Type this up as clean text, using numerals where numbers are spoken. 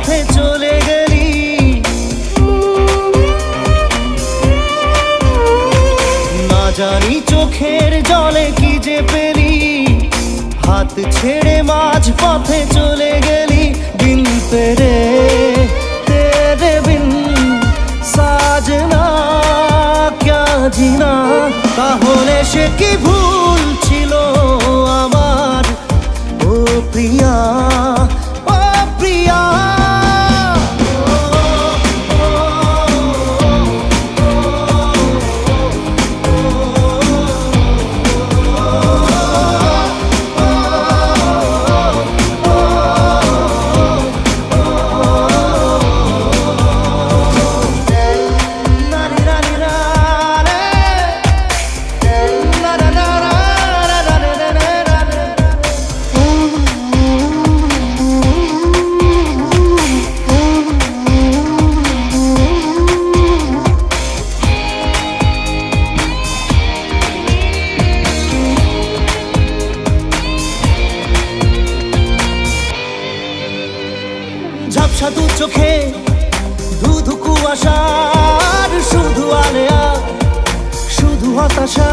পথে চলে গেলি। না জানি চোখের জলে কি যে পেলি, হাত ছেড়ে মাঝ পথে চলে গেলি। বিন তেরে তেরে বিন সাজনা ক্যা জিনা। তাহলে সে কি ভুল ছিল আমার, ও প্রিয়া ও প্রিয়া। ঝাপসা দু চোখে ধুধু কুয়াশার শুধু আলেয়া, শুধু হতাশা।